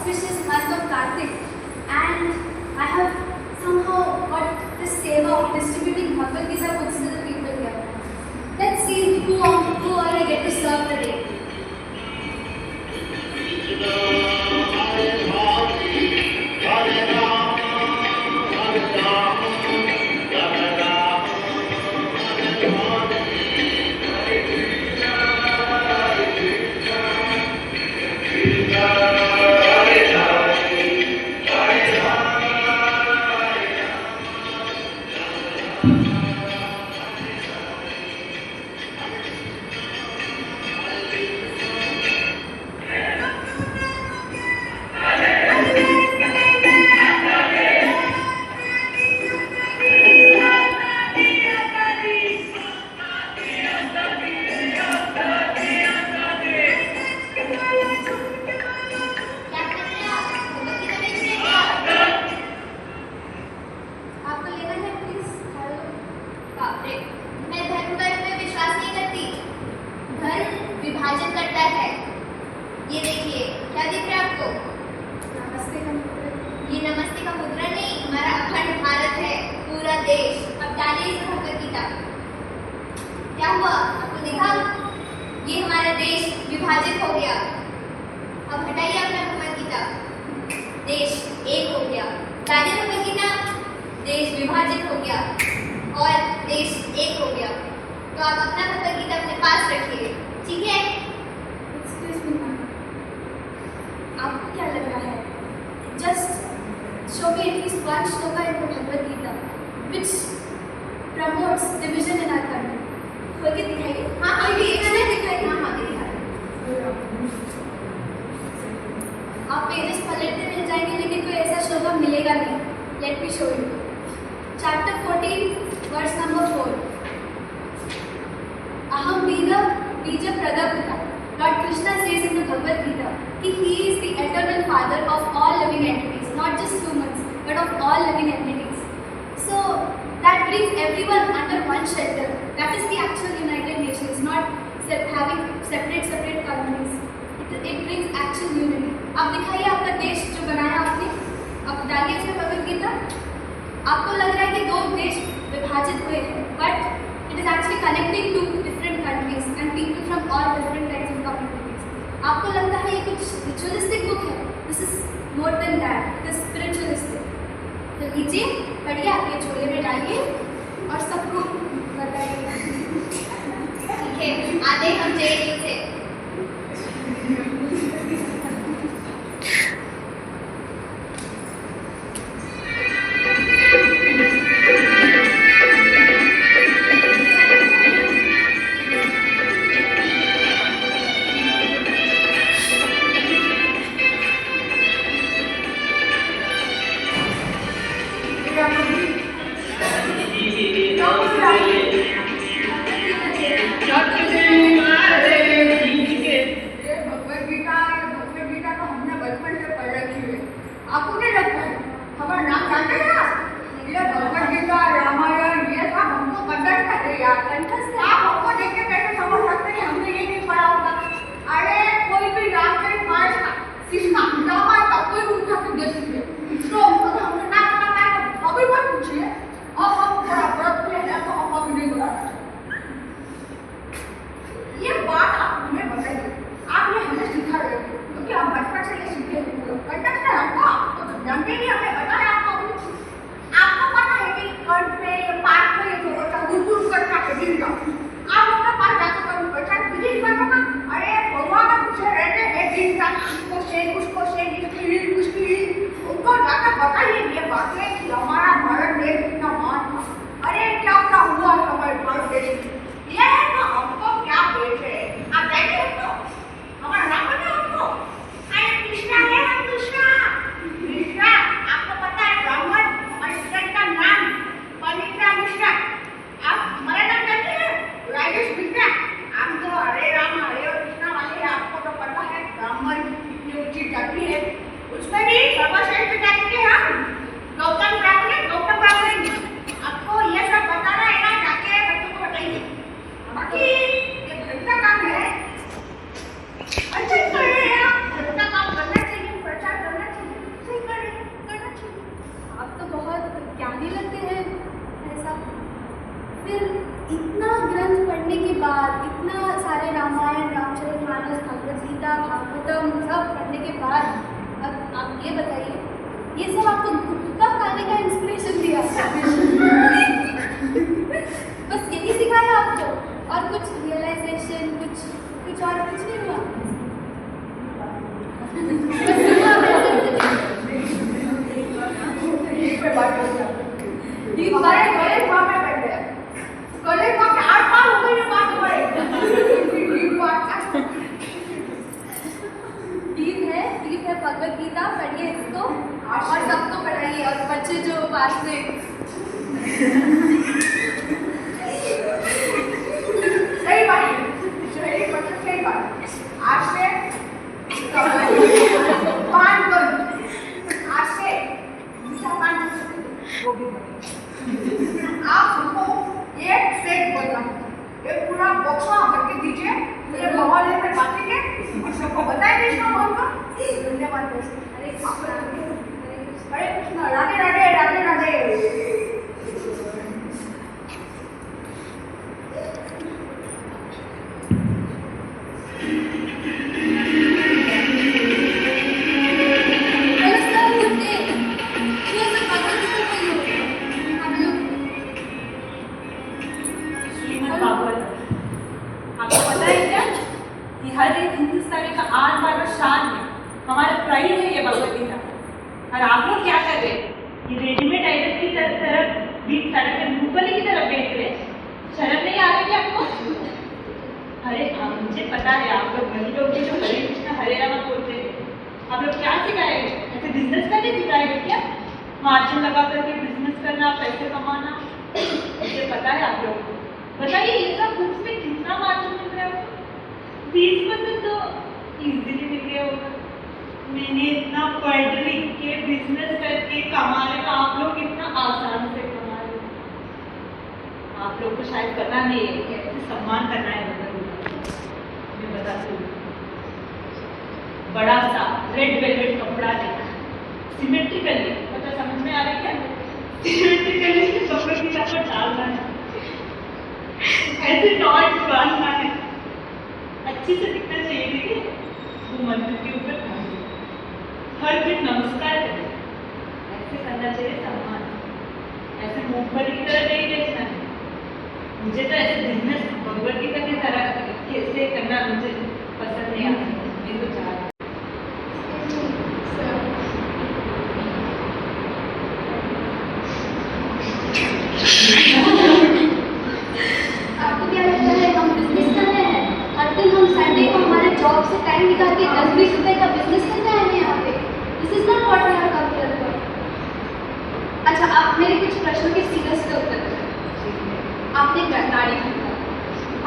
auspicious month of Kartik, and I have somehow got the seva of distributing Bhagavad Gita books to the people here. Let's see who all I get to serve today. विभाजन करता है। ये देखिए, क्या दिख रहा है आपको? नमस्ते का मुद्रा। ये नमस्ते का मुद्रा नहीं, हमारा अखंड भारत है, पूरा देश। अब डालिए इस भगवद गीता। क्या हुआ आपको दिखा? ये हमारा देश विभाजित हो गया। अब हटाइए अपना भगवद गीता। देश एक हो गया। डालिए भगवद गीता। देश विभाजित हो गया और देश एक हो गया। तो आप अपना भगवद गीता अपने पास रखिए, ठीक है? Excuse me, ma'am. आपको क्या लग रहा है? Just show me at least one shloka in the Bhagavad Gita which promotes division in our country. खोल के दिखाइए। हाँ हाँ, कोई भी ये एक मैंने से दिखाई। हाँ हाँ, दिखाई। आप पेजेस पलटते मिल जाएंगे लेकिन कोई ऐसा श्लोका मिलेगा नहीं। Let me show you. Chapter 14, verse number 4. Aham Bija Pradapita. Lord Krishna says in the Bhagavad Gita that He is the eternal Father of all living entities, not just humans, but of all living entities. So that brings everyone under one shelter. That is the actual United Nations, not having separate countries. It brings actual unity. अब दिखाइए आपका देश जो बनाया आपने। अब डालिए उसमें भगवद गीता। आपको लग रहा है कि दो देश विभाजित हुए हैं, but it is actually connecting two different countries and people from all different kinds of communities. आपको लगता है ये कुछ ritualistic book है? This is more than that. It is spiritualistic. तो लीजिए, पढ़िए, आप ये झोले में डालिए और सबको बताइए। ठीक है, आते हम JNU से। आपको क्या लगता है हमारा नाम जानते हैं ना? ये भगवद गीता, रामायण, ये सब हमको कंठस्थ है यार। कंठस्थ है। आप हमको देख के कैसे समझ सकते हैं हमने ये नहीं पढ़ा होगा? अरे कोई भी रामचरितमानस का किसका रामायण का कोई भी उठा के दे सकते तो हमने ना पता है तो कभी मत पूछिए। और हम थोड़ा व्रत में है तो हम अभी नहीं बुला ये बात आप हमें बताइए। आप ये हमें सिखा रहे हो क्योंकि हम बचपन से ये सीखे हैं। कंठस्थ है हमको तो जानते ही हमें पता है। आपको पता है कि कंठ में ये पार्क में ये जो बच्चा गुरगुर करता है दिन का आप अपने पास जाकर कभी बच्चा विजिट करो ना। अरे भगवान पूछे रहते हैं दिन का उसको से उसकी उनको जाकर बताइए ये बातें कि हमारा भारत देश कितना महान था। अरे क्या क्या हुआ हमारे भारत देश में ये तो हमको क्या देश है। आप जाइए हमको हमारा नाम बताओ हमको। अरे कृष्णा है हम कृष्णा आपको पता है ब्राह्मण और स्टूडेंट का नाम पवित्रा मिश्रा। आप हमारा नाम जानते हैं राजेश मिश्रा। आप तो हरे राम हरे और कृष्णा वाले हैं। आपको तो पता है ब्राह्मण कितनी ऊंची जाति है उसमें भी सर्वश्रेष्ठ जाति के हम गौतम ब्राह्मण। आपको ये सब बताना है ना जाके बच्चों को बताइए। बाकी ये घर का काम है अच्छा कर रहे हैं आप। घर का काम करना चाहिए प्रचार करना यार, अब आप ये बताइए, ये सब आपको गुटखा खाने का इंस्पिरेशन दिया? बस यही सिखाया आपको, और कुछ रियलाइजेशन, कुछ और कुछ नहीं हुआ? बस हुआ हमारे कॉलेज वहाँ पे बैठे हैं। कॉलेज वहाँ पे 8 साल हो गए ये बात हमारे। ठीक है, भगवत गीता पढ़िए इसको और सबको पढ़ाइए, और बच्चे जो पास में सही बात है, सही बात। आज से 5 दिन, आज से वो भी आप हमको एक सेट बनना, एक पूरा बॉक्स करके दीजिए, मुझे मोहल्ले में बांटेंगे और सबको बताएंगे इसका महत्व। धन्यवाद। हरे कृष्ण, राधे राधे, राधे राधे। आपको पता है क्या कि हर एक हिंदुस्तानी का आन बान और शान है, हमारा प्राइड है ये भगवत गीता। और आप लोग क्या कर रहे हैं? ये रेडीमेड आइटम की तरफ बीच सड़क में मूंगफली की तरफ बेच रहे। शर्म नहीं आ रही आपको? अरे मुझे पता है आप लोग वही लोग हैं जो हरे कृष्ण हरे राम बोलते थे। आप लोग क्या सिखाएंगे? ऐसे बिजनेस करने सिखाएंगे क्या? मार्जिन लगा करके बिजनेस करना, पैसे कमाना, मुझे पता है आप लोग। बताइए ये सब बुक्स में कितना मार्जिन मिल रहा है? 20% तो इजीली मिल गया होगा। मैंने इतना पढ़ लिख के बिजनेस करके कमा रहे, आप लोग इतना आसान से कमा रहे। आप लोग को शायद पता नहीं है कैसे सम्मान करना है। मैं बताती हूँ, बड़ा सा रेड वेलवेट कपड़ा लेना, सिमेट्रिकली, मतलब समझ में आ रहा है क्या? सिमेट्रिकली कपड़े की तरफ डालना है, ऐसे डॉट्स बांधना है, अच्छी से दिखना चाहिए। ठीक है, वो मंदिर के ऊपर हर दिन नमस्कार करें, ऐसे करना चाहिए सम्मान, ऐसे मूंगफली की तरह नहीं बेचना है। मुझे तो ऐसे बिजनेस भगवत गीता की तरह कैसे करना मुझे पसंद नहीं आता। मैं तो चाह आपको क्या लगता है हम बिजनेस कर रहे हैं? हर दिन हम संडे को हमारे जॉब से टाइम निकाल के 10-20 रुपए का बिजनेस करने आए हैं यहाँ पे। This is not what we have come here for. अच्छा, आप मेरे कुछ प्रश्नों के सीधे सीधे उत्तर दें। आपने गाड़ी खरीदा,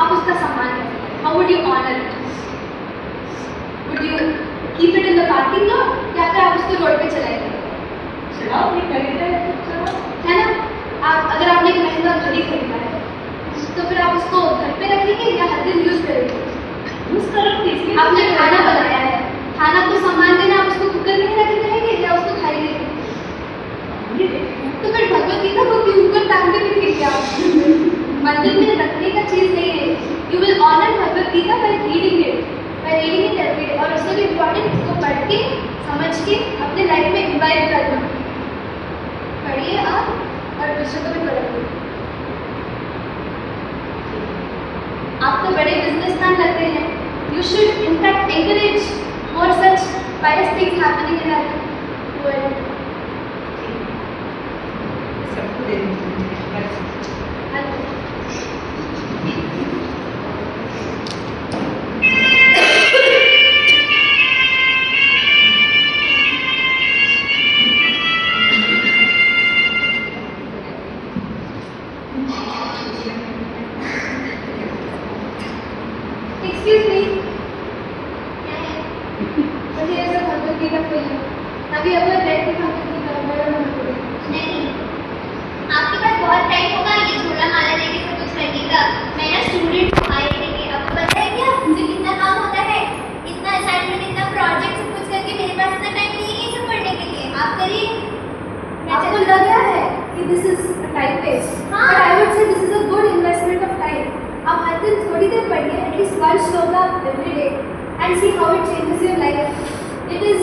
आप उसका सामान कैसे करें? How would you honour it? Would you keep it in the parking lot या फिर आप उसको रोड पे चलाएंगे? चलाओ, ये खरीदा है तो चलाओ, है ना? आप अगर आपने एक महंगा घड़ी खरीदा है तो फिर आप उसको घर पे रखेंगे या हर दिन यूज करेंगे? यूज करो। किसी आपने खाना बनाया है, खाना को सामान देना, आप उसको कुकर में रखे रहेंगे या उसको खाएंगे? तो फिर भगवत गीता को क्यों ऊपर टांग के रखेंगे आप? मंदिर में रखने का चीज नहीं है। You will honour Bhagavad Gita by reading it every day, और उससे भी इम्पोर्टेंट इसको पढ़ के समझ के अपने लाइफ में इम्बाइब करना। पढ़िए आप और दूसरों को भी पढ़ाइए। आप तो बड़े बिजनेसमैन लगते हैं। You should in fact encourage more such pious things happening in our world. सबको दे दीजिए। Excuse me. मुझे ऐसा भगवत गीता पढ़ी। अभी अगर रेड की भगवत गीता नहीं, आपके पास बहुत टाइम होगा ये झोला माला लेके सब कुछ करने का। मैं ना स्टूडेंट हूँ IIT के। आपको पता है क्या मुझे कितना काम होता है? इतना असाइनमेंट, इतना प्रोजेक्ट सब कुछ करके मेरे पास इतना टाइम नहीं है ये सब पढ़ने के लिए। आप करिए। आपको लग रहा है कि दिस इज टाइम वेस्ट, हाँ। But I would say this is a good investment of time. आप हर दिन थोड़ी देर पढ़िए, at least one shloka every day, and see how it changes your life. It is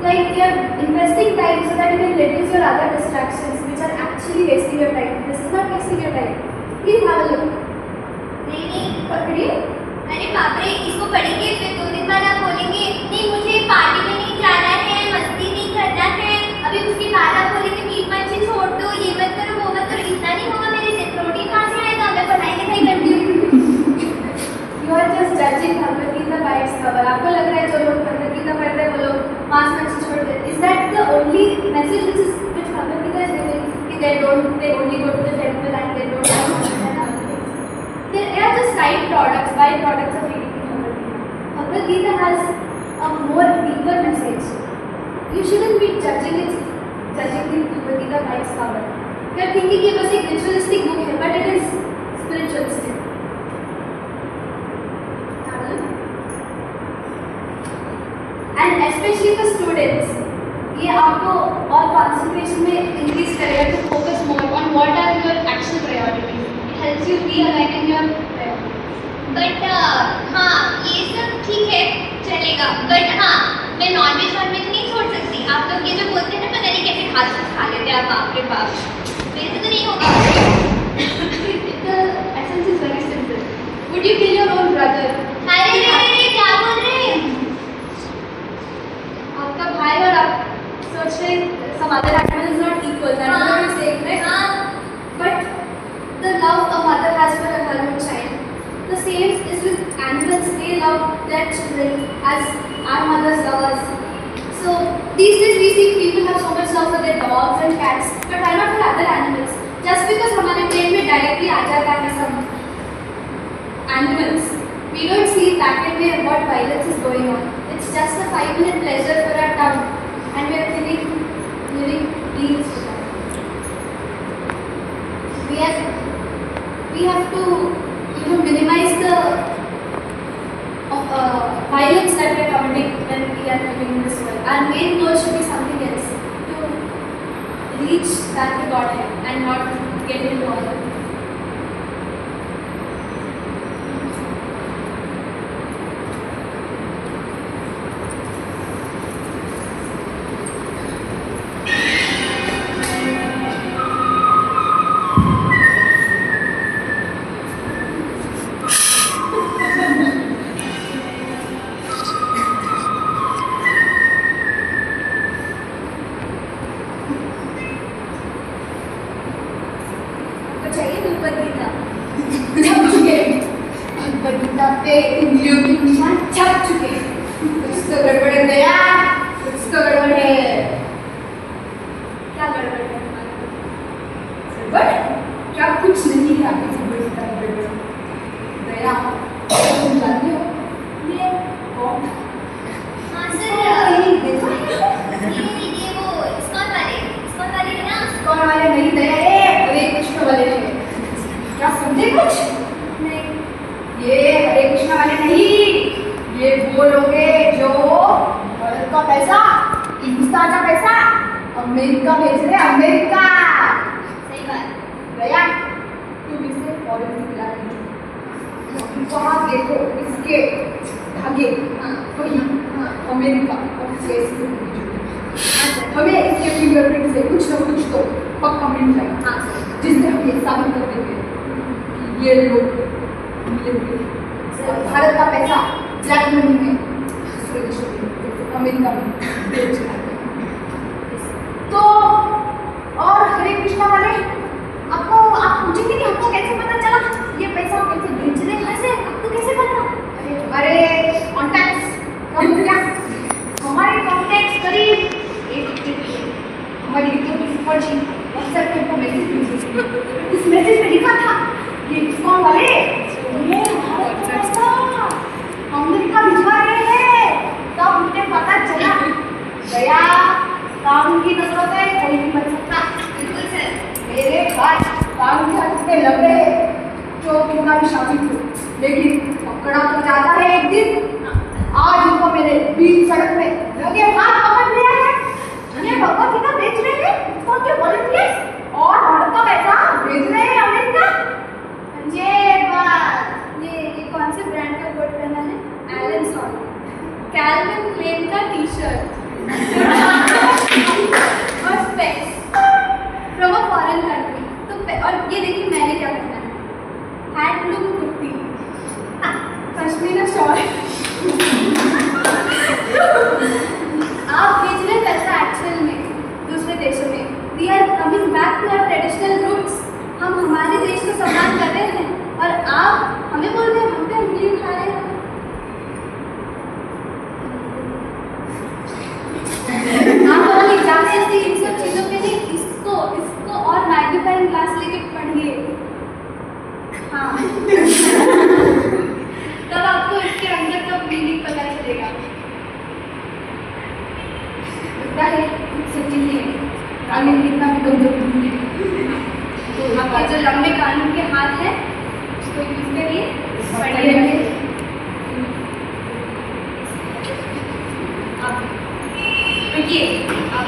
like you are investing time so that you can reduce your other distractions which are actually wasting your time. This is not wasting your time. Please have a look. नहीं पकड़िए. अरे बाप रे, इसको पढ़ेंगे फिर 2 दिन बाद आप बोलेंगे नहीं मुझे पार्टी में नहीं जाना है, मस्ती नहीं करना है, अभी उसके बाद आप बोलेंगे मीट मच्छी छोड़ दो, ये मत करो वो मत करो. इतना नहीं होगा मेरे से, प्रोटीन कहाँ से आएगा, मैं पढ़ाई लिखाई करती हूँ. You are just judging Bhagavad Gita by its cover. आपको लग रहा है जो लोग Bhagavad Gita पढ़ते हैं वो लोग मांस मच्छी छोड़ देते हैं. Is that the only message which Bhagavad Gita is giving? कि they only go to the temple and they don't have money and other things. They are just side products, byproducts of reading Bhagavad Gita. Bhagavad Gita has a more deeper message. You shouldn't be judging the Bhagavad Gita by its cover. You are thinking कि बस एक ritualistic book है, but it is spiritualistic. And especially for students, ये आपको और concentration में increase करेगा to focus more on what are your actual priorities. It helps you realign your priorities. But हाँ ये सब ठीक है चलेगा, बट हाँ मैं नॉनवेज नहीं छोड़ सकती. आप लोग ये जो बोलते हैं ना पता नहीं कैसे खा लेते हैं आप, बाप रे बाप, मेरे से तो नहीं होगा. The essence is very simple. Would you kill your own brother? अरे क्या बोल रहे हैं. आपका भाई और आप सोच रहे some other animal is not equal. That is what you're saying, right? हाँ But the love a mother has for her own child, the same is with animals. They love their children as our mothers love us. So these days we see people have so much love for their dogs and cats, but why not for other animals? Just because हमारे brain में directly आ जाता है some animals, we don't see back and way what violence is going on. It's just a 5-minute pleasure for our tongue, and we are killing living beings for that. We have to minimize the violence that we are committing when we are living in this world. Our main goal should be something else, to reach back to Godhead and not get into all of it. चाहिए भगवद गीता छप चुके भगवद गीता पे उंगलियों के निशान छप चुके. कुछ तो गड़बड़ है दया, कुछ तो गड़बड़ है. क्या गड़बड़ है गड़बड़ क्या कुछ नहीं है आपकी भगवद गीता में गड़बड़. दया तुम जानते हो ये कौन? हाँ सर, ये देखो ये वो इस्कॉन वाले है ना. कौन वाले नहीं दया रे, हरे कृष्ण वाले हैं. क्या समझे कुछ नहीं. ये हरे कृष्ण वाले नहीं, ये वो लोग हैं जो भारत का पैसा, हिंदुस्तान का पैसा अमेरिका भेज रहे. अमेरिका सही बात. दया तुम इसे फॉरेन से मिला नहीं. वहाँ देखो इसके धागे वही अमेरिका और फेस हमें इसके फिंगरप्रिंट से कुछ ना कुछ तो पक्का मिल जाएगा, जिससे हम ये साबित कर देंगे कि ये लोग मिले हुए और भारत का पैसा ब्लैक मनी में दूसरे देशों में अमेरिका में बेच रहा है. तो और हरे कृष्णा वाले आप पूछेंगे कि हमको कैसे पता चला ये पैसा कैसे भेज रहे हैं, ऐसे आपको कैसे पता? अरे कॉन्टैक्ट्स कम हो गया. हमारे कॉन्टैक्ट्स करीब एक हफ्ते के. हमारी प्रिंसिपल जी व्हाट्सएप पे हमको मैसेज भेजी. उस मैसेज में लिखा था ये इस्कॉन वाले ये भारत का पैसा अमेरिका भिजवा रहे हैं. तब मुझे पता चला दया कानून की जरूरत है, कोई नहीं बच सकता. बिल्कुल सर. मेरे घर कानून के हाथ में लग रहे हैं जो क्यों ना भी शामिल हो, लेकिन पकड़ा तो जाता है एक दिन. आज उनको मैंने बीच सड़क में लगे हाथ पकड़ लिया है. ये भगवद गीता बेच रहे हैं उसको के वॉलंटियर्स और भारत का पैसा भेज रहे हैं अमेरिका. ये बात ये कौन से ब्रांड का कोट पहना है? एलन सॉल, कैल्विन क्लेन का टी-शर्ट. लगता है सच्ची में कानून कितना भी कमजोर नहीं है। तो आपके जो लंबे कानून के हाथ हैं उसको यूज करिए, पढ़िए। आप रुकिए, आप